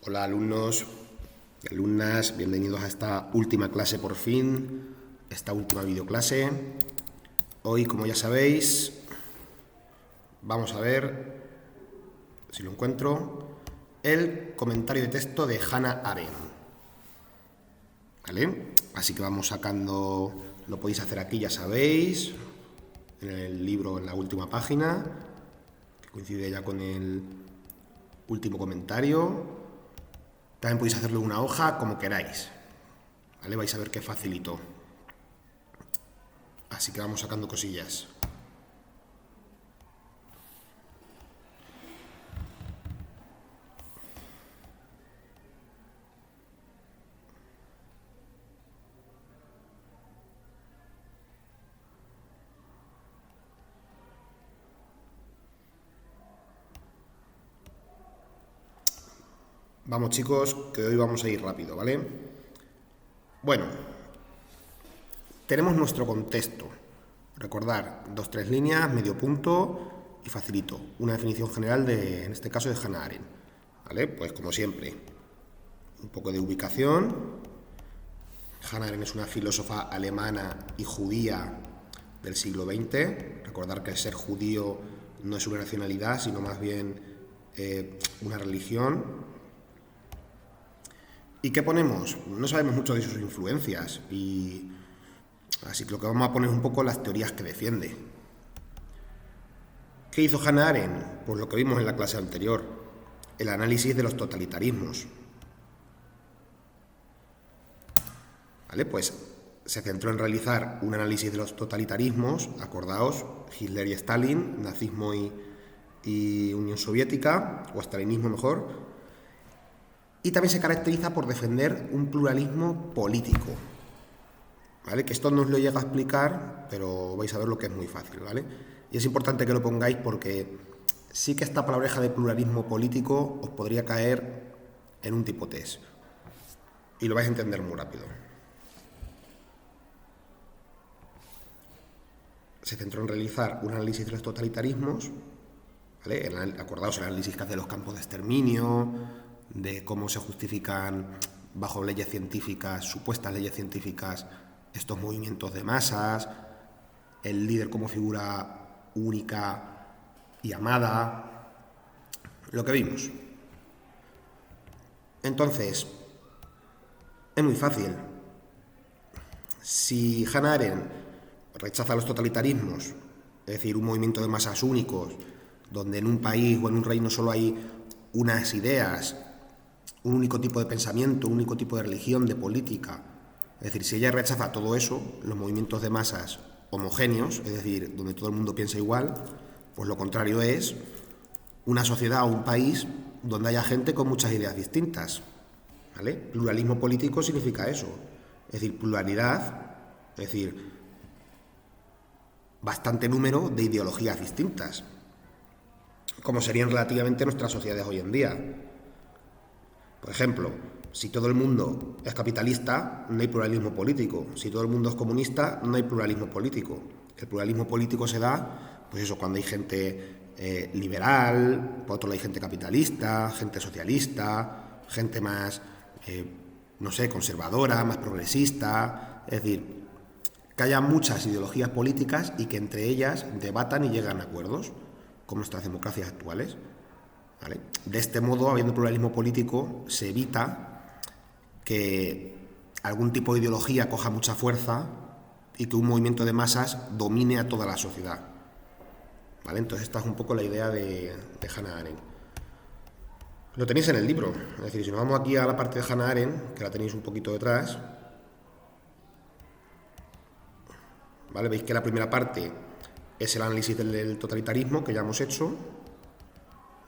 Hola alumnos y alumnas, bienvenidos a esta última clase por fin, esta última videoclase. Hoy, como ya sabéis, vamos a ver, si lo encuentro, el comentario de texto de Hannah Arendt. ¿Vale? Así que vamos sacando, lo podéis hacer aquí, ya sabéis, en el libro, en la última página, que coincide ya con el último comentario. También podéis hacerlo en una hoja, como queráis. ¿Vale? Vais a ver qué facilito. Así que vamos sacando cosillas. Vamos chicos, que hoy vamos a ir rápido, ¿vale? Bueno, tenemos nuestro contexto. Recordar, 2-3 líneas, medio punto y facilito. Una definición general de, en este caso, de Hannah Arendt. ¿Vale? Pues como siempre, un poco de ubicación. Hannah Arendt es una filósofa alemana y judía del siglo XX. Recordar que ser judío no es una nacionalidad, sino más bien una religión. ¿Y qué ponemos? No sabemos mucho de sus influencias, y así que lo que vamos a poner es un poco las teorías que defiende. ¿Qué hizo Hannah Arendt? Pues lo que vimos en la clase anterior, el análisis de los totalitarismos. ¿Vale? Pues se centró en realizar un análisis de los totalitarismos, acordaos, Hitler y Stalin, nazismo y Unión Soviética, o estalinismo mejor. Y también se caracteriza por defender un pluralismo político, ¿vale? Que esto no os lo llega a explicar, pero vais a ver lo que es muy fácil, ¿vale? Y es importante que lo pongáis porque sí que esta palabreja de pluralismo político os podría caer en un tipo test. Y lo vais a entender muy rápido. Se centró en realizar un análisis de los totalitarismos, ¿vale? Acordaos el análisis que hace de los campos de exterminio, de cómo se justifican bajo leyes científicas, supuestas leyes científicas, estos movimientos de masas, el líder como figura única y amada, lo que vimos. Entonces, es muy fácil. Si Hannah Arendt rechaza los totalitarismos, es decir, un movimiento de masas únicos, donde en un país o en un reino solo hay unas ideas, un único tipo de pensamiento, un único tipo de religión, de política. Es decir, si ella rechaza todo eso, los movimientos de masas homogéneos, es decir, donde todo el mundo piensa igual, pues lo contrario es una sociedad o un país donde haya gente con muchas ideas distintas. ¿Vale? Pluralismo político significa eso. Es decir, pluralidad, es decir, bastante número de ideologías distintas, como serían relativamente nuestras sociedades hoy en día. Por ejemplo, si todo el mundo es capitalista, no hay pluralismo político. Si todo el mundo es comunista, no hay pluralismo político. El pluralismo político se da, pues eso, cuando hay gente liberal, por otro lado hay gente capitalista, gente socialista, gente más, no sé, conservadora, más progresista. Es decir, que haya muchas ideologías políticas y que entre ellas debatan y llegan a acuerdos, como nuestras democracias actuales. ¿Vale? De este modo, habiendo pluralismo político, se evita que algún tipo de ideología coja mucha fuerza y que un movimiento de masas domine a toda la sociedad. ¿Vale? Entonces esta es un poco la idea de Hannah Arendt. Lo tenéis en el libro, es decir, si nos vamos aquí a la parte de Hannah Arendt, que la tenéis un poquito detrás, ¿vale? Veis que la primera parte es el análisis del totalitarismo, que ya hemos hecho,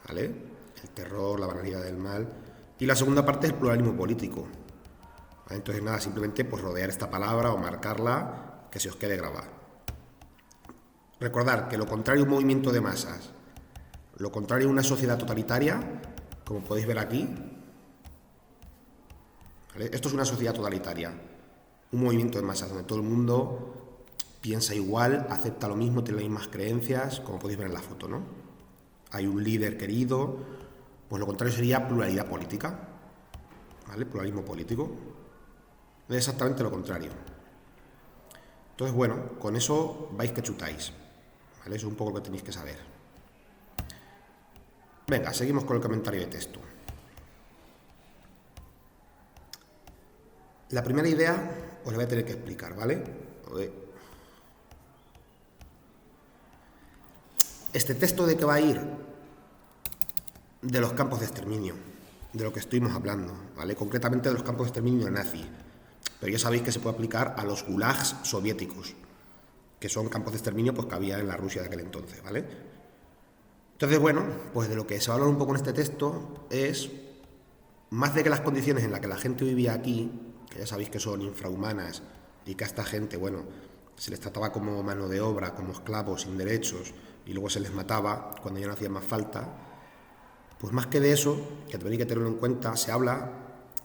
¿vale? El terror, la banalidad del mal. Y la segunda parte es el pluralismo político. ¿Vale? Entonces nada, simplemente pues rodear esta palabra o marcarla, que se os quede grabada. Recordar que lo contrario a un movimiento de masas, lo contrario a una sociedad totalitaria, como podéis ver aquí, ¿vale? Esto es una sociedad totalitaria, un movimiento de masas donde todo el mundo piensa igual, acepta lo mismo, tiene las mismas creencias, como podéis ver en la foto, ¿no? Hay un líder querido, pues lo contrario sería pluralidad política. ¿vale? Pluralismo político. Es exactamente lo contrario. Entonces, bueno, con eso vais que chutáis, ¿vale? Eso es un poco lo que tenéis que saber. Venga, seguimos con el comentario de texto. La primera idea os la voy a tener que explicar, ¿vale? Este texto de que va a ir de los campos de exterminio, de lo que estuvimos hablando, ¿vale? Concretamente de los campos de exterminio nazi. Pero ya sabéis que se puede aplicar a los gulags soviéticos, que son campos de exterminio pues, que había en la Rusia de aquel entonces, ¿vale? Entonces, bueno, pues de lo que se va a hablar un poco en este texto es, más de que las condiciones en las que la gente vivía aquí, que ya sabéis que son infrahumanas, y que a esta gente, bueno, se les trataba como mano de obra, como esclavos sin derechos, y luego se les mataba cuando ya no hacía más falta, pues más que de eso, que tenéis que tenerlo en cuenta, se habla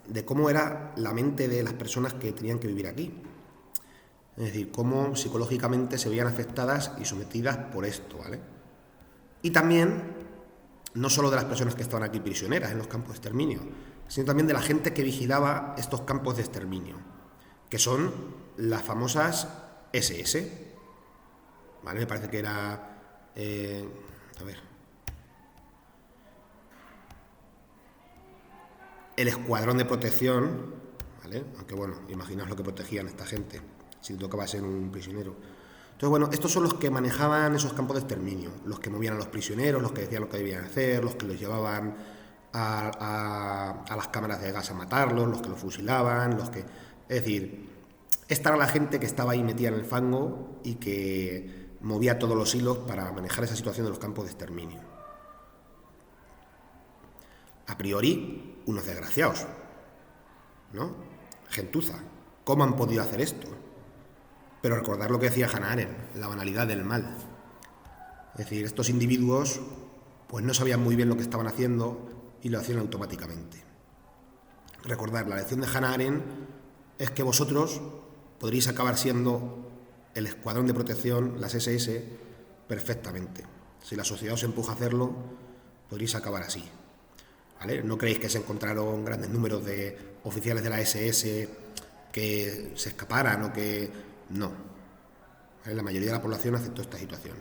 de cómo era la mente de las personas que tenían que vivir aquí. Es decir, cómo psicológicamente se veían afectadas y sometidas por esto, ¿vale? Y también, no solo de las personas que estaban aquí prisioneras en los campos de exterminio, sino también de la gente que vigilaba estos campos de exterminio, que son las famosas SS, ¿vale? Me parece que era... el escuadrón de protección, ¿vale? Aunque bueno, imaginaos lo que protegían esta gente, si tocaba ser un prisionero. Entonces, bueno, estos son los que manejaban esos campos de exterminio, los que movían a los prisioneros, los que decían lo que debían hacer, los que los llevaban a las cámaras de gas a matarlos, los que los fusilaban, los que... Es decir, esta era la gente que estaba ahí metida en el fango y que movía todos los hilos para manejar esa situación de los campos de exterminio. A priori, unos desgraciados, ¿no? Gentuza. ¿Cómo han podido hacer esto? Pero recordar lo que decía Hannah Arendt, la banalidad del mal. Es decir, estos individuos pues no sabían muy bien lo que estaban haciendo y lo hacían automáticamente. Recordar, la lección de Hannah Arendt es que vosotros podréis acabar siendo el escuadrón de protección, las SS, perfectamente. Si la sociedad os empuja a hacerlo, podréis acabar así. ¿Vale? No creéis que se encontraron grandes números de oficiales de la SS que se escaparan o que... No. ¿Vale? La mayoría de la población aceptó esta situación.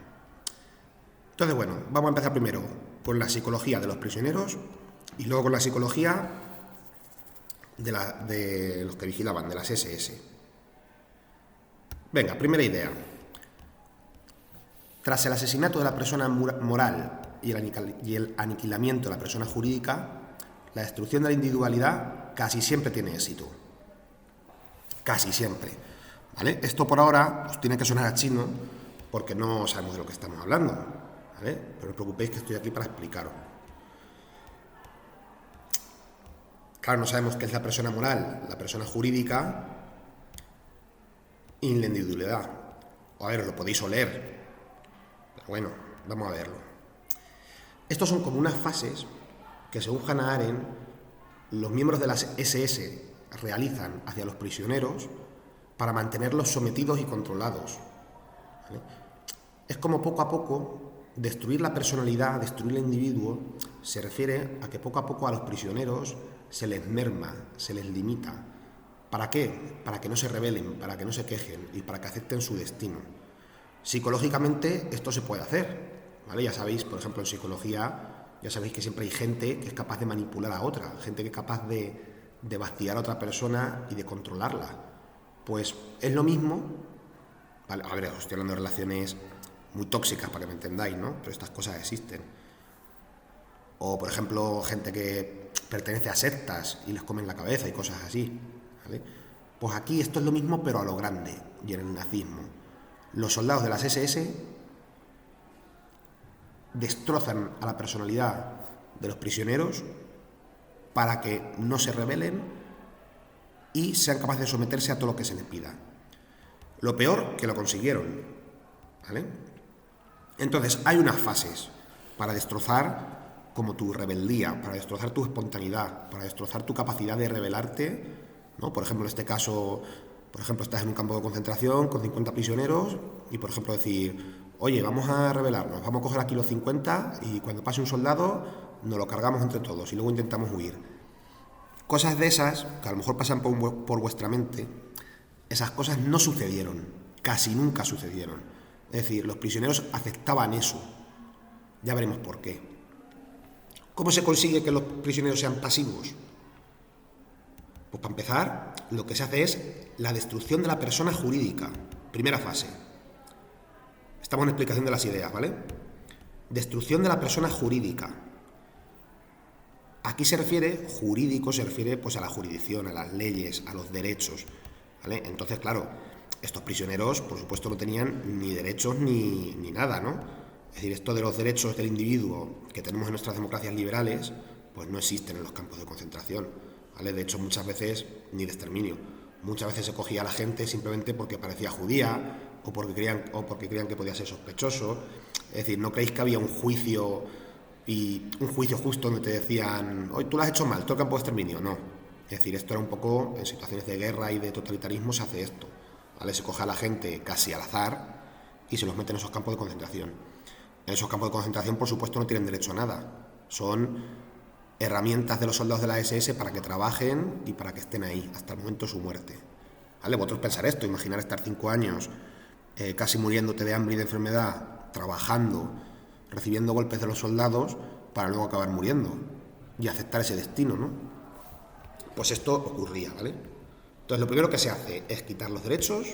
Entonces, bueno, vamos a empezar primero con la psicología de los prisioneros y luego con la psicología de los que vigilaban, de las SS. Venga, primera idea. Tras el asesinato de la persona moral y el aniquilamiento de la persona jurídica, la destrucción de la individualidad casi siempre tiene éxito. Casi siempre. ¿Vale? Esto por ahora os tiene que sonar a chino porque no sabemos de lo que estamos hablando. ¿Vale? Pero no os preocupéis que estoy aquí para explicaros. Claro, no sabemos qué es la persona moral, la persona jurídica y la individualidad. O a ver, os lo podéis oler. Pero bueno, vamos a verlo. Estos son como unas fases que, según Hannah Arendt, los miembros de las SS realizan hacia los prisioneros para mantenerlos sometidos y controlados. ¿Vale? Es como poco a poco destruir la personalidad, destruir el individuo, se refiere a que poco a poco a los prisioneros se les merma, se les limita. ¿Para qué? Para que no se rebelen, para que no se quejen y para que acepten su destino. Psicológicamente esto se puede hacer, ¿vale? Ya sabéis, por ejemplo, en psicología, ya sabéis que siempre hay gente que es capaz de manipular a otra, gente que es capaz de vaciar a otra persona y de controlarla. Pues es lo mismo, ¿vale? A ver, os estoy hablando de relaciones muy tóxicas para que me entendáis, ¿no? Pero estas cosas existen. O, por ejemplo, gente que pertenece a sectas y les comen la cabeza y cosas así, ¿vale? Pues aquí esto es lo mismo, pero a lo grande, y en el nazismo. Los soldados de las SS destrozan a la personalidad de los prisioneros para que no se rebelen y sean capaces de someterse a todo lo que se les pida. Lo peor, que lo consiguieron, ¿vale? Entonces, hay unas fases para destrozar como tu rebeldía, para destrozar tu espontaneidad, para destrozar tu capacidad de rebelarte, ¿no? Por ejemplo, en este caso, estás en un campo de concentración con 50 prisioneros y, por ejemplo, decir, oye, vamos a rebelarnos, vamos a coger aquí los 50 y cuando pase un soldado nos lo cargamos entre todos y luego intentamos huir. Cosas de esas, que a lo mejor pasan por vuestra mente, esas cosas no sucedieron, casi nunca sucedieron. Es decir, los prisioneros aceptaban eso. Ya veremos por qué. ¿Cómo se consigue que los prisioneros sean pasivos? Pues para empezar, lo que se hace es la destrucción de la persona jurídica. Primera fase. Estamos en explicación de las ideas, ¿vale? Destrucción de la persona jurídica. Aquí jurídico se refiere pues a la jurisdicción, a las leyes, a los derechos, ¿vale? Entonces, claro, estos prisioneros, por supuesto, no tenían ni derechos ni nada, ¿no? Es decir, esto de los derechos del individuo que tenemos en nuestras democracias liberales, pues no existen en los campos de concentración, ¿vale? De hecho, muchas veces ni de exterminio. Muchas veces se cogía a la gente simplemente porque parecía judía o porque creían que podía ser sospechoso. Es decir, no creéis que había un juicio justo donde te decían, hoy tú lo has hecho mal, todo el campo de exterminio. No. Es decir, esto era un poco, en situaciones de guerra y de totalitarismo se hace esto, ¿vale? Se coge a la gente casi al azar y se los mete en esos campos de concentración. En esos campos de concentración, por supuesto, no tienen derecho a nada. Son herramientas de los soldados de la SS para que trabajen y para que estén ahí hasta el momento de su muerte, ¿vale? Vosotros pensar esto, imaginar estar 5 años casi muriéndote de hambre y de enfermedad, trabajando, recibiendo golpes de los soldados para luego acabar muriendo y aceptar ese destino, ¿no? Pues esto ocurría, ¿vale? Entonces lo primero que se hace es quitar los derechos,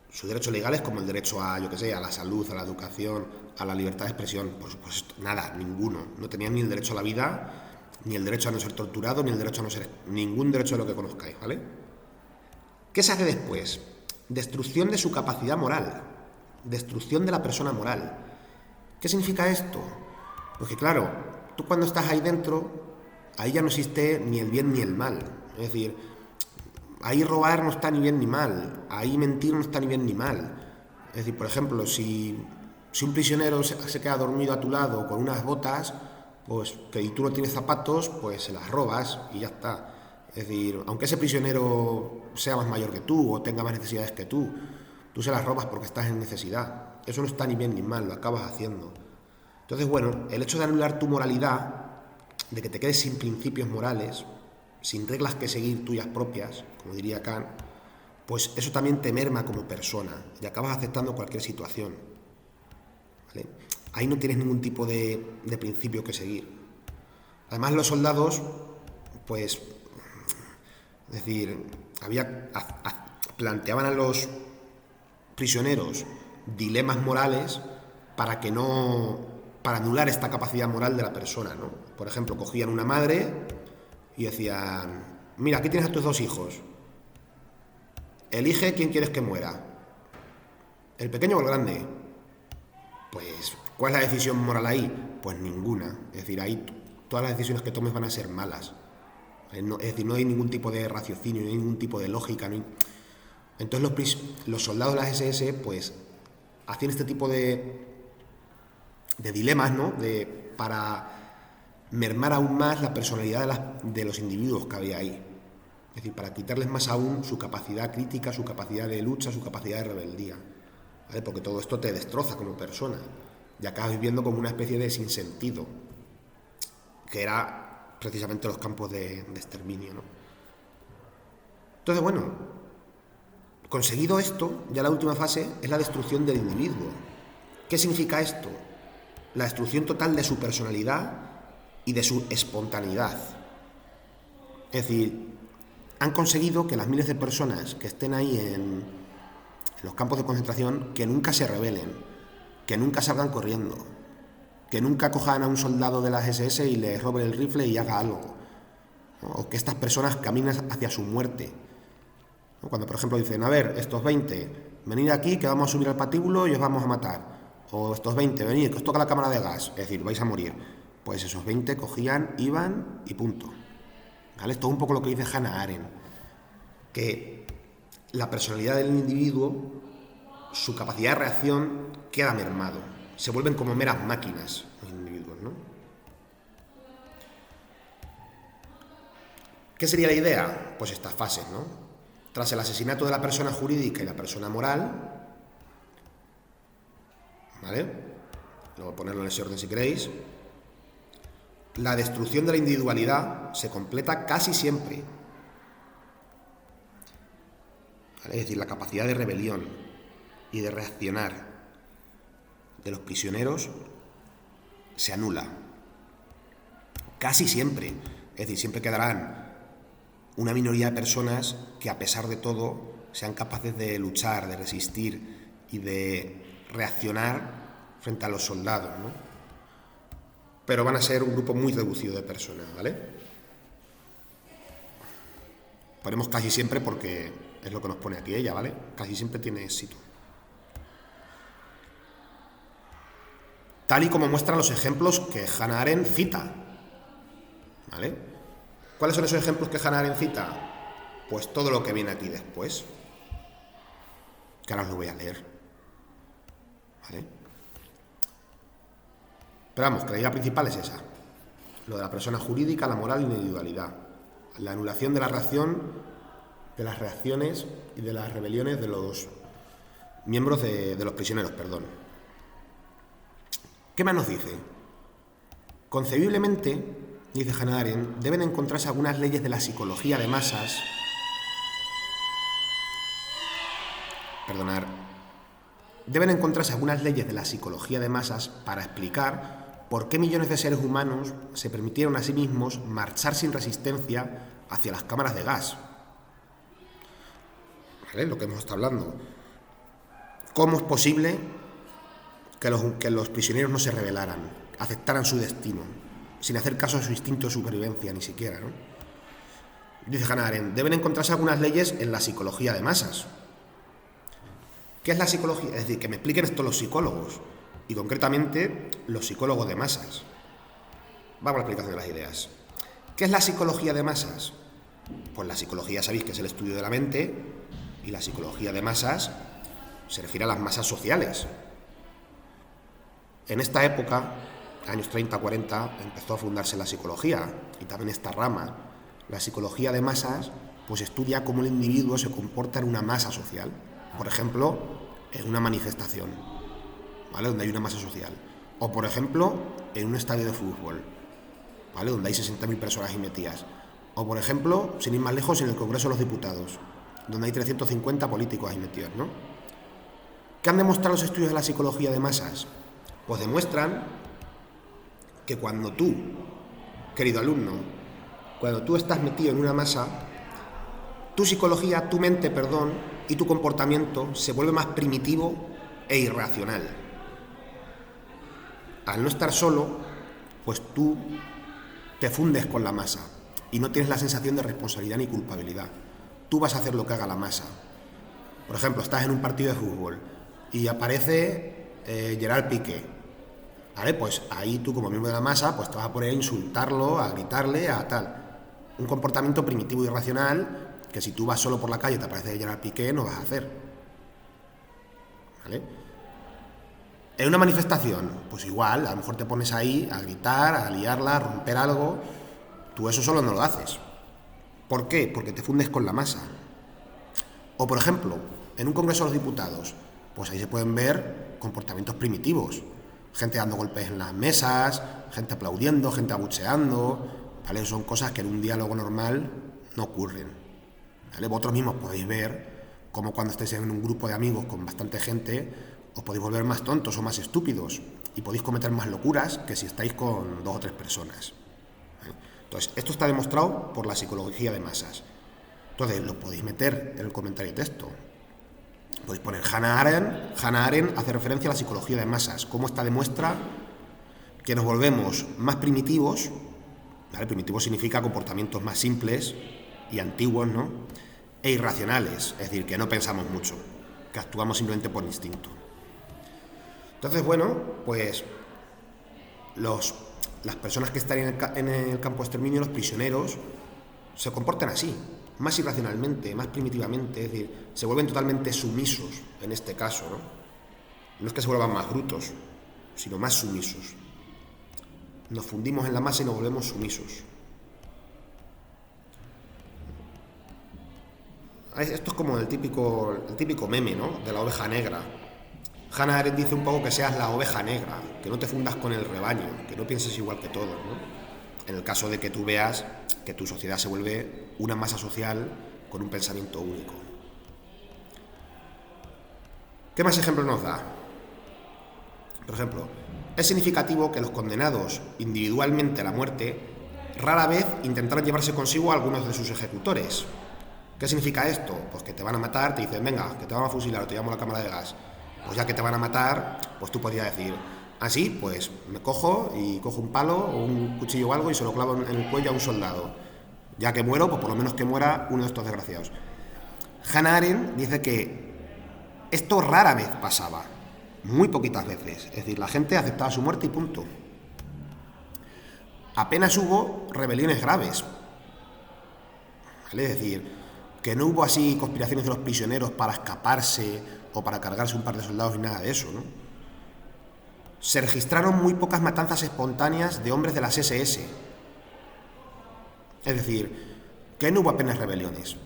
sus derechos legales, como el derecho a, yo qué sé, a la salud, a la educación, a la libertad de expresión. Por supuesto, nada, ninguno. No tenían ni el derecho a la vida, ni el derecho a no ser torturado, ni el derecho a no ser... ningún derecho de lo que conozcáis, ¿vale? ¿Qué se hace después? Destrucción de su capacidad moral, destrucción de la persona moral. ¿Qué significa esto? Pues que claro, tú cuando estás ahí dentro, ahí ya no existe ni el bien ni el mal. Es decir, ahí robar no está ni bien ni mal, ahí mentir no está ni bien ni mal. Es decir, por ejemplo, si un prisionero se queda dormido a tu lado con unas botas, pues y tú no tienes zapatos, pues se las robas y ya está. Es decir, aunque ese prisionero sea más mayor que tú o tenga más necesidades que tú se las robas porque estás en necesidad. Eso no está ni bien ni mal, lo acabas haciendo. Entonces, bueno, el hecho de anular tu moralidad, de que te quedes sin principios morales, sin reglas que seguir tuyas propias, como diría Kant, pues eso también te merma como persona y acabas aceptando cualquier situación, ¿vale? Ahí no tienes ningún tipo de principio que seguir. Además, los soldados, pues, es decir, planteaban a los prisioneros dilemas morales para anular esta capacidad moral de la persona, ¿no? Por ejemplo, cogían una madre y decían, mira, aquí tienes a tus 2 hijos, elige quién quieres que muera, el pequeño o el grande. Pues, ¿cuál es la decisión moral ahí? Pues ninguna. Es decir, ahí todas las decisiones que tomes van a ser malas. Es decir, no hay ningún tipo de raciocinio, no hay ningún tipo de lógica. Entonces los soldados de las SS, pues, hacían este tipo de dilemas, ¿no? Para mermar aún más la personalidad de los individuos que había ahí. Es decir, para quitarles más aún su capacidad crítica, su capacidad de lucha, su capacidad de rebeldía, ¿vale? Porque todo esto te destroza como persona y acabas viviendo como una especie de sinsentido, que era precisamente los campos de exterminio, ¿no? Entonces, bueno, conseguido esto, ya la última fase es la destrucción del individuo. ¿Qué significa esto? La destrucción total de su personalidad y de su espontaneidad. Es decir, han conseguido que las miles de personas que estén ahí en los campos de concentración, que nunca se rebelen, que nunca salgan corriendo, que nunca cojan a un soldado de las SS y le roben el rifle y haga algo, ¿no? O que estas personas caminen hacia su muerte, ¿no? Cuando, por ejemplo, dicen, a ver, estos 20, venid aquí que vamos a subir al patíbulo y os vamos a matar. O estos 20, venid, que os toca la cámara de gas, es decir, vais a morir. Pues esos 20 cogían, iban y punto. ¿Vale? Esto es un poco lo que dice Hannah Arendt, que la personalidad del individuo, su capacidad de reacción queda mermado. Se vuelven como meras máquinas los individuos, ¿no? ¿Qué sería la idea? Pues estas fases, ¿no? Tras el asesinato de la persona jurídica y la persona moral, ¿vale? Luego ponerlo en ese orden si queréis. la destrucción de la individualidad se completa casi siempre. ¿Vale? Es decir, la capacidad de rebelión y de reaccionar de los prisioneros se anula. Casi siempre. Es decir, siempre quedarán una minoría de personas que, a pesar de todo, sean capaces de luchar, de resistir y de reaccionar frente a los soldados, ¿no? Pero van a ser un grupo muy reducido de personas, ¿vale? Ponemos casi siempre porque es lo que nos pone aquí ella, ¿vale? Casi siempre tiene éxito. Tal y como muestran los ejemplos que Hannah Arendt cita, ¿vale? ¿Cuáles son esos ejemplos que Hannah Arendt cita? Pues todo lo que viene aquí después, que ahora os lo voy a leer, ¿vale? Pero vamos, que la idea principal es esa, lo de la persona jurídica, la moral y la individualidad, la anulación de la reacción, de las reacciones y de las rebeliones de los miembros de los prisioneros, perdón. ¿Qué más nos dice? Concebiblemente, dice Hannah Arendt, deben encontrarse algunas leyes de la psicología de masas, deben encontrarse algunas leyes de la psicología de masas para explicar por qué millones de seres humanos se permitieron a sí mismos marchar sin resistencia hacia las cámaras de gas. ¿Vale? Lo que hemos estado hablando. ¿Cómo es posible que los prisioneros no se rebelaran, aceptaran su destino, sin hacer caso a su instinto de supervivencia ni siquiera, ¿no? Dice Hannah Arendt, deben encontrarse algunas leyes en la psicología de masas. ¿Qué es la psicología? Es decir, que me expliquen esto los psicólogos, y concretamente los psicólogos de masas. Vamos a la explicación de las ideas. ¿Qué es la psicología de masas? Pues la psicología, sabéis que es el estudio de la mente, y la psicología de masas se refiere a las masas sociales. En esta época, años 30-40, empezó a fundarse la psicología, y también esta rama. La psicología de masas pues estudia cómo el individuo se comporta en una masa social. Por ejemplo, en una manifestación, ¿vale? Donde hay una masa social. O, por ejemplo, en un estadio de fútbol, ¿vale? Donde hay 60.000 personas ahí metidas. O, por ejemplo, sin ir más lejos, en el Congreso de los Diputados, donde hay 350 políticos ahí metidos, ¿no? ¿Qué han demostrado los estudios de la psicología de masas? Pues demuestran que cuando tú, querido alumno, cuando tú estás metido en una masa, tu psicología, tu mente, y tu comportamiento se vuelve más primitivo e irracional. Al no estar solo, pues tú te fundes con la masa y no tienes la sensación de responsabilidad ni culpabilidad. Tú vas a hacer lo que haga la masa. Por ejemplo, estás en un partido de fútbol y aparece Gerard Piqué, ¿vale? Pues ahí tú, como miembro de la masa, pues te vas a poner a insultarlo, a gritarle, a tal. Un comportamiento primitivo y irracional que si tú vas solo por la calle y te aparece Gerard Piqué, no vas a hacer, ¿vale? En una manifestación, pues igual, a lo mejor te pones ahí a gritar, a liarla, a romper algo. Tú eso solo no lo haces. ¿Por qué? Porque te fundes con la masa. O, por ejemplo, en un Congreso de los Diputados, pues ahí se pueden ver comportamientos primitivos. Gente dando golpes en las mesas, gente aplaudiendo, gente abucheando, ¿vale? Son cosas que en un diálogo normal no ocurren, ¿vale? Vosotros mismos podéis ver cómo cuando estéis en un grupo de amigos con bastante gente os podéis volver más tontos o más estúpidos y podéis cometer más locuras que si estáis con 2 o 3 personas, ¿vale? Entonces, esto está demostrado por la psicología de masas. Entonces, lo podéis meter en el comentario de texto. Podéis poner Hannah Arendt hace referencia a la psicología de masas. ¿Cómo esta demuestra que nos volvemos más primitivos? ¿Vale? Primitivo significa comportamientos más simples y antiguos, ¿no? E irracionales, es decir, que no pensamos mucho, que actuamos simplemente por instinto. Entonces, bueno, pues las personas que están en el campo de exterminio, los prisioneros, se comportan así, más irracionalmente, más primitivamente, es decir, se vuelven totalmente sumisos en este caso, ¿no? No es que se vuelvan más brutos, sino más sumisos. Nos fundimos en la masa y nos volvemos sumisos. Esto es como el típico meme, ¿no? De la oveja negra. Hannah Arendt dice un poco que seas la oveja negra, que no te fundas con el rebaño, que no pienses igual que todos, ¿no? en el caso de que tú veas que tu sociedad se vuelve una masa social con un pensamiento único. ¿Qué más ejemplos nos da? Por ejemplo, es significativo que los condenados individualmente a la muerte rara vez intentaran llevarse consigo a algunos de sus ejecutores. ¿Qué significa esto? Pues que te van a matar, te dicen, venga, que te van a fusilar o te llevamos a la cámara de gas. Pues ya que te van a matar, pues tú podrías decir, así, pues me cojo un palo o un cuchillo o algo y se lo clavo en el cuello a un soldado. Ya que muero, pues por lo menos que muera uno de estos desgraciados. Hannah Arendt dice que esto rara vez pasaba, muy poquitas veces. Es decir, la gente aceptaba su muerte y punto. Apenas hubo rebeliones graves. ¿Vale? Es decir, que no hubo así conspiraciones de los prisioneros para escaparse o para cargarse un par de soldados ni nada de eso, ¿no? Se registraron muy pocas matanzas espontáneas de hombres de las SS. Es decir, que no hubo apenas rebeliones,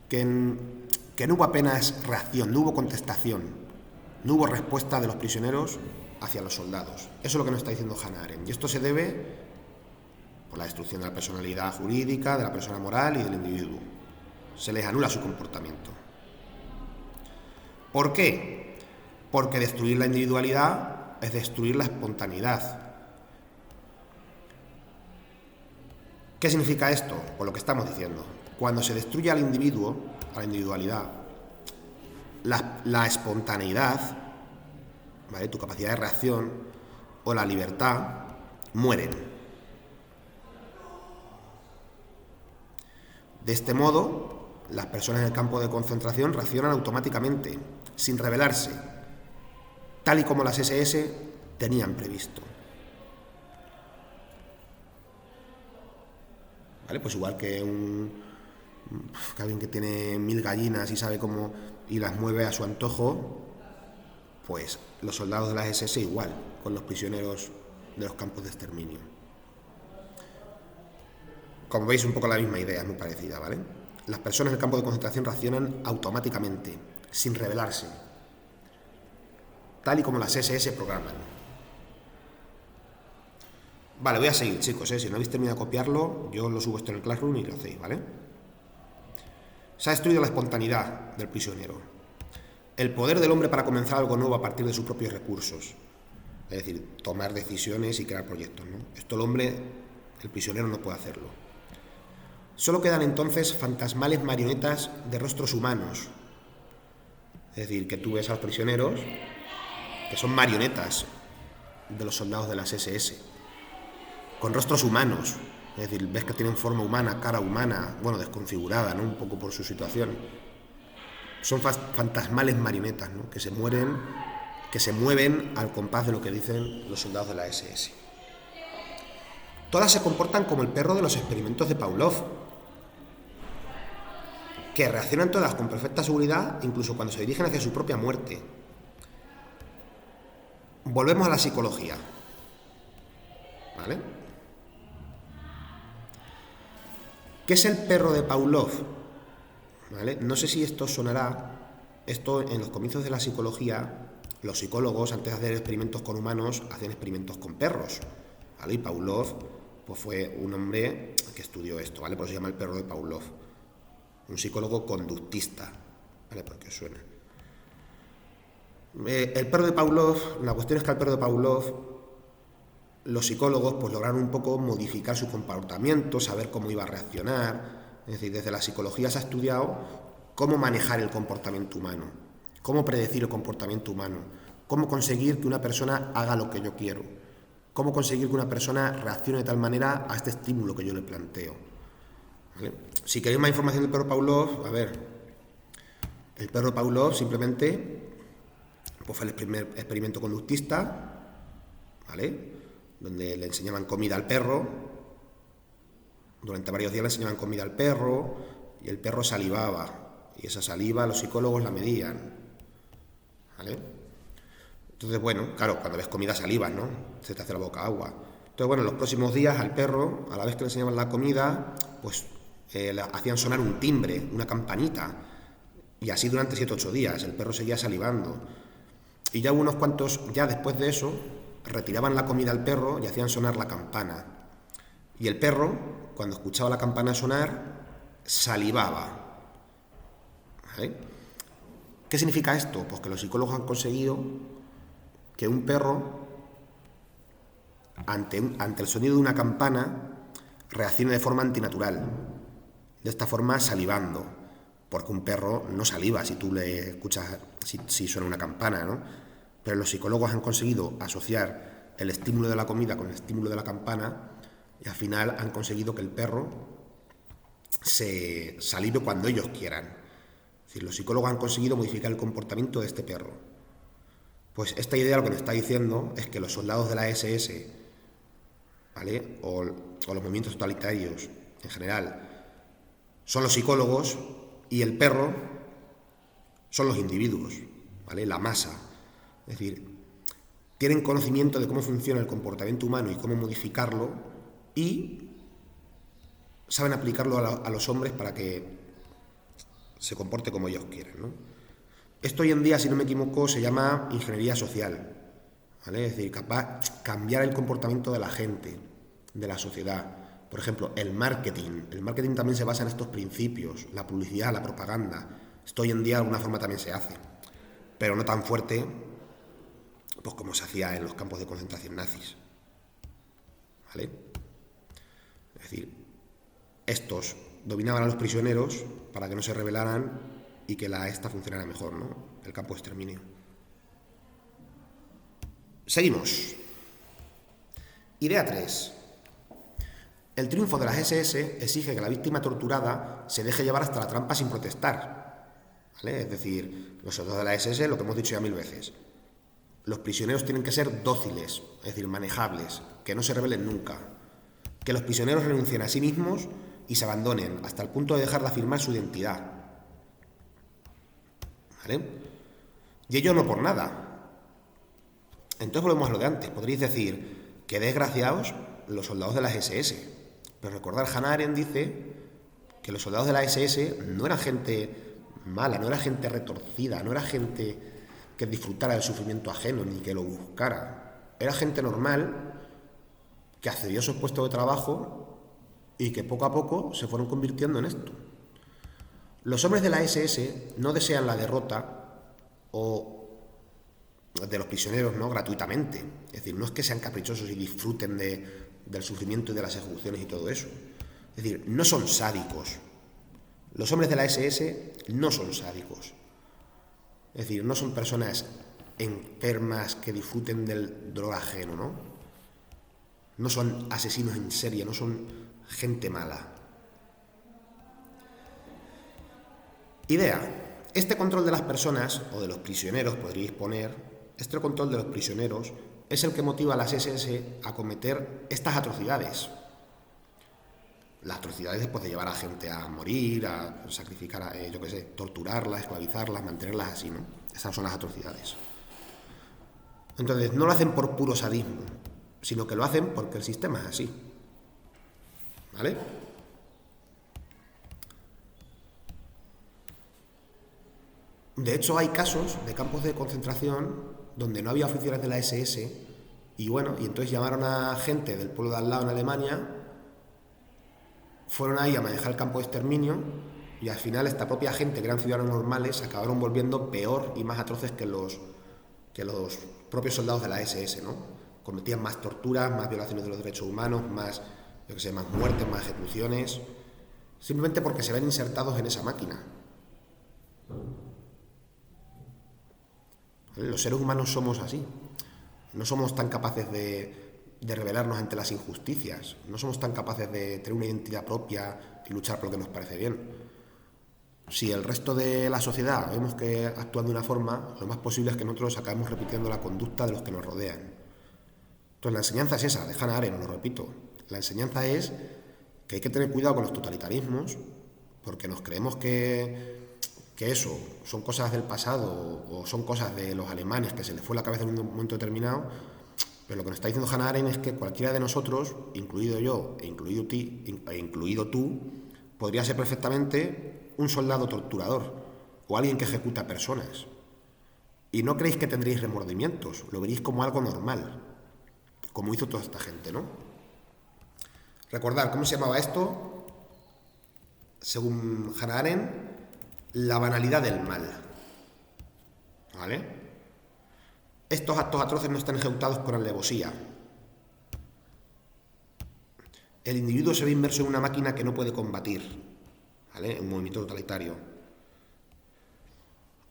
que no hubo apenas reacción, no hubo contestación, no hubo respuesta de los prisioneros hacia los soldados. Eso es lo que nos está diciendo Hannah Arendt. Y esto se debe por la destrucción de la personalidad jurídica, de la persona moral y del individuo. Se les anula su comportamiento. ¿Por qué? Porque destruir la individualidad es destruir la espontaneidad. ¿Qué significa esto? Pues lo que estamos diciendo. Cuando se destruye al individuo, a la individualidad, la espontaneidad, ¿vale?, tu capacidad de reacción o la libertad mueren. De este modo, las personas en el campo de concentración reaccionan automáticamente, sin rebelarse, tal y como las SS tenían previsto. ¿Vale? Pues igual que alguien que tiene 1000 gallinas y sabe cómo y las mueve a su antojo, pues los soldados de las SS igual, con los prisioneros de los campos de exterminio. Como veis, un poco la misma idea, es muy parecida, ¿vale? Las personas en el campo de concentración reaccionan automáticamente, sin rebelarse, tal y como las SS programan. Vale, voy a seguir, chicos, Si no habéis terminado de copiarlo, yo lo subo esto en el Classroom y lo hacéis, ¿vale? Se ha destruido la espontaneidad del prisionero. El poder del hombre para comenzar algo nuevo a partir de sus propios recursos. Es decir, tomar decisiones y crear proyectos, ¿no? Esto el prisionero no puede hacerlo. Solo quedan entonces fantasmales marionetas de rostros humanos. Es decir, que tú ves a los prisioneros que son marionetas de los soldados de las SS, con rostros humanos. Es decir, ves que tienen forma humana, cara humana, bueno, desconfigurada, ¿no?, un poco por su situación. Son fantasmales marionetas, ¿no?, que se mueven al compás de lo que dicen los soldados de la SS. Todas se comportan como el perro de los experimentos de Pavlov, que reaccionan todas con perfecta seguridad, incluso cuando se dirigen hacia su propia muerte. Volvemos a la psicología, ¿vale? ¿Qué es el perro de Pavlov? ¿Vale? No sé si esto sonará. Esto, en los comienzos de la psicología, los psicólogos, antes de hacer experimentos con humanos, hacían experimentos con perros, ¿vale? Y Pavlov, pues, fue un hombre que estudió esto, ¿vale? Por eso se llama el perro de Pavlov. Un psicólogo conductista, ¿vale? Porque suena. El perro de Pavlov, la cuestión es que al perro de Pavlov, los psicólogos pues lograron un poco modificar su comportamiento, saber cómo iba a reaccionar. Es decir, desde la psicología se ha estudiado cómo manejar el comportamiento humano, cómo predecir el comportamiento humano, cómo conseguir que una persona haga lo que yo quiero, cómo conseguir que una persona reaccione de tal manera a este estímulo que yo le planteo, ¿vale? Si queréis más información del perro Pavlov, a ver, el perro Pavlov simplemente pues fue el primer experimento conductista, ¿vale?, donde le enseñaban comida al perro. Durante varios días le enseñaban comida al perro y el perro salivaba, y esa saliva los psicólogos la medían, ¿vale? Entonces, bueno, claro, cuando ves comida salivas, ¿no?, se te hace la boca agua. Entonces, bueno, los próximos días al perro, a la vez que le enseñaban la comida, pues le hacían sonar un timbre, una campanita, y así durante 7 o 8 días el perro seguía salivando. Y ya unos cuantos, ya después de eso, retiraban la comida al perro y hacían sonar la campana. Y el perro, cuando escuchaba la campana sonar, salivaba. ¿Vale? ¿Qué significa esto? Pues que los psicólogos han conseguido que un perro, ante el sonido de una campana, reaccione de forma antinatural. De esta forma, salivando. Porque un perro no saliva si tú le escuchas, si suena una campana, ¿no? Pero los psicólogos han conseguido asociar el estímulo de la comida con el estímulo de la campana y al final han conseguido que el perro se salive cuando ellos quieran. Es decir, los psicólogos han conseguido modificar el comportamiento de este perro. Pues esta idea lo que nos está diciendo es que los soldados de la SS, ¿vale? o los movimientos totalitarios en general, son los psicólogos y el perro son los individuos, ¿vale? La masa. Es decir, tienen conocimiento de cómo funciona el comportamiento humano y cómo modificarlo y saben aplicarlo a los hombres para que se comporte como ellos quieren, ¿no? Esto hoy en día, si no me equivoco, se llama ingeniería social, ¿vale? Es decir, cambiar el comportamiento de la gente, de la sociedad. Por ejemplo, el marketing. El marketing también se basa en estos principios, la publicidad, la propaganda. Esto hoy en día de alguna forma también se hace, pero no tan fuerte pues como se hacía en los campos de concentración nazis, ¿vale? Es decir, estos dominaban a los prisioneros para que no se rebelaran y que esta funcionara mejor, ¿no? El campo de exterminio. Seguimos. Idea 3. El triunfo de las SS exige que la víctima torturada se deje llevar hasta la trampa sin protestar, ¿vale? Es decir, los soldados de la SS, lo que hemos dicho ya 1000 veces, los prisioneros tienen que ser dóciles, es decir, manejables, que no se rebelen nunca, que los prisioneros renuncien a sí mismos y se abandonen hasta el punto de dejar de afirmar su identidad, ¿vale? Y ello no por nada. Entonces volvemos a lo de antes. Podríais decir que desgraciados los soldados de las SS. Pero recordar, Hannah Arendt dice que los soldados de la SS no eran gente mala, no era gente retorcida, no era gente que disfrutara del sufrimiento ajeno ni que lo buscara. Era gente normal que accedió a sus puestos de trabajo y que poco a poco se fueron convirtiendo en esto. Los hombres de la SS no desean la derrota o de los prisioneros, ¿no?, gratuitamente. Es decir, no es que sean caprichosos y disfruten del sufrimiento y de las ejecuciones y todo eso. Es decir, no son sádicos. Los hombres de la SS no son sádicos. Es decir, no son personas enfermas que disfruten del dolor ajeno, ¿no? No son asesinos en serie, no son gente mala. Idea. Este control de las personas, o de los prisioneros, podríais poner, este control de los prisioneros es el que motiva a las SS a cometer estas atrocidades. Las atrocidades después de llevar a gente a morir, a sacrificar, torturarlas, esclavizarlas, mantenerlas así, ¿no? Esas son las atrocidades. Entonces, no lo hacen por puro sadismo, sino que lo hacen porque el sistema es así. ¿Vale? De hecho, hay casos de campos de concentración donde no había oficiales de la SS y entonces llamaron a gente del pueblo de al lado en Alemania, fueron ahí a manejar el campo de exterminio y al final esta propia gente, que eran ciudadanos normales, se acabaron volviendo peor y más atroces que los propios soldados de la SS, ¿no? Cometían más torturas, más violaciones de los derechos humanos, más muertes, más ejecuciones, simplemente porque se ven insertados en esa máquina. Los seres humanos somos así. No somos tan capaces de rebelarnos ante las injusticias. No somos tan capaces de tener una identidad propia y luchar por lo que nos parece bien. Si el resto de la sociedad vemos que actúan de una forma, lo más posible es que nosotros acabemos repitiendo la conducta de los que nos rodean. Entonces la enseñanza es esa, de Hannah Arendt, lo repito. La enseñanza es que hay que tener cuidado con los totalitarismos, porque nos creemos que eso son cosas del pasado o son cosas de los alemanes que se les fue la cabeza en un momento determinado, pero lo que nos está diciendo Hannah Arendt es que cualquiera de nosotros, incluido yo e incluido tú, podría ser perfectamente un soldado torturador o alguien que ejecuta personas. Y no creéis que tendréis remordimientos, lo veréis como algo normal, como hizo toda esta gente, ¿no? Recordar, ¿cómo se llamaba esto? Según Hannah Arendt, la banalidad del mal. ¿Vale? Estos actos atroces no están ejecutados con alevosía. El individuo se ve inmerso en una máquina que no puede combatir, ¿vale? Un movimiento totalitario.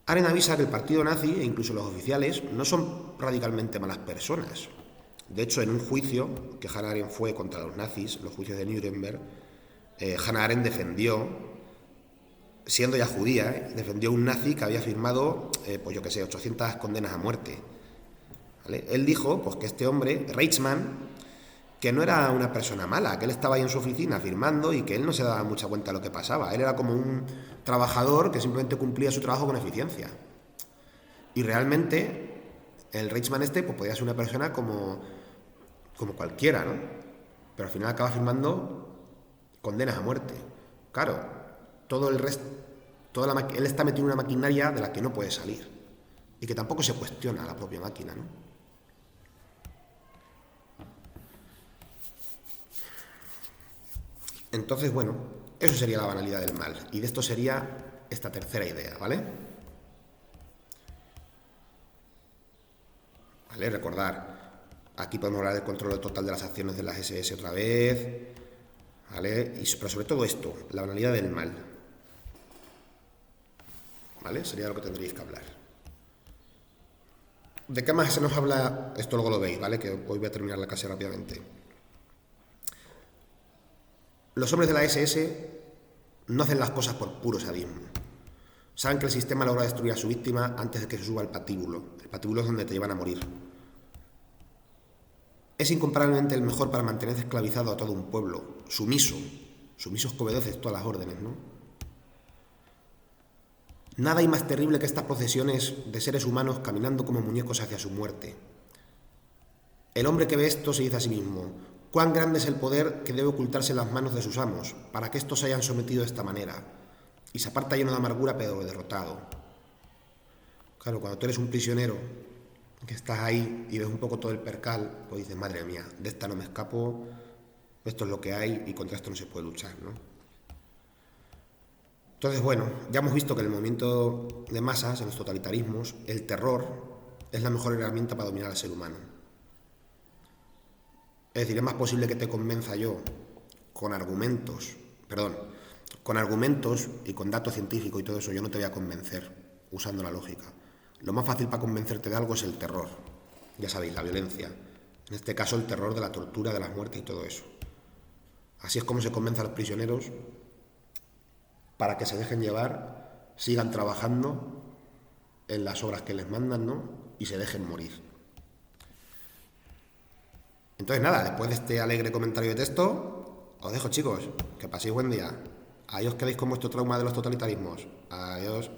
Arendt avisa que el partido nazi e incluso los oficiales no son radicalmente malas personas. De hecho, en un juicio que Hannah Arendt fue contra los nazis, los juicios de Nuremberg, Hannah Arendt defendió, siendo ya judía, defendió a un nazi que había firmado, pues yo que sé, 800 condenas a muerte. ¿Vale? Él dijo pues, que este hombre, Reichmann, que no era una persona mala, que él estaba ahí en su oficina firmando y que él no se daba mucha cuenta de lo que pasaba. Él era como un trabajador que simplemente cumplía su trabajo con eficiencia. Y realmente el Reichmann pues podía ser una persona como cualquiera, ¿no? Pero al final acaba firmando condenas a muerte. Claro, todo el resto, él está metido en una maquinaria de la que no puede salir y que tampoco se cuestiona la propia máquina, ¿no? Entonces, bueno, eso sería la banalidad del mal. Y de esto sería esta tercera idea, ¿vale? ¿Vale? Recordar, aquí podemos hablar del control total de las acciones de las SS otra vez, ¿vale? Pero sobre todo esto, la banalidad del mal. ¿Vale? Sería lo que tendríais que hablar. ¿De qué más se nos habla? Esto luego lo veis, ¿vale? Que hoy voy a terminar la clase rápidamente. Los hombres de la SS no hacen las cosas por puro sadismo. Saben que el sistema logra destruir a su víctima antes de que se suba al patíbulo. El patíbulo es donde te llevan a morir. Es incomparablemente el mejor para mantener esclavizado a todo un pueblo, sumisos que obedecen todas las órdenes, ¿no? Nada hay más terrible que estas procesiones de seres humanos caminando como muñecos hacia su muerte. El hombre que ve esto se dice a sí mismo: cuán grande es el poder que debe ocultarse en las manos de sus amos, para que estos se hayan sometido de esta manera, y se aparta lleno de amargura pero derrotado. Claro, cuando tú eres un prisionero, que estás ahí y ves un poco todo el percal, pues dices, madre mía, de esta no me escapo, esto es lo que hay y contra esto no se puede luchar, ¿no? Entonces, bueno, ya hemos visto que en el movimiento de masas, en los totalitarismos, el terror es la mejor herramienta para dominar al ser humano. Es decir, es más posible que te convenza yo con argumentos y con datos científicos y todo eso, yo no te voy a convencer usando la lógica. Lo más fácil para convencerte de algo es el terror. Ya sabéis, la violencia. En este caso, el terror de la tortura, de la muerte y todo eso. Así es como se convence a los prisioneros para que se dejen llevar, sigan trabajando en las obras que les mandan, ¿no? Y se dejen morir. Entonces nada, después de este alegre comentario de texto, os dejo, chicos, que paséis buen día. Ahí os quedáis con vuestro trauma de los totalitarismos. Adiós.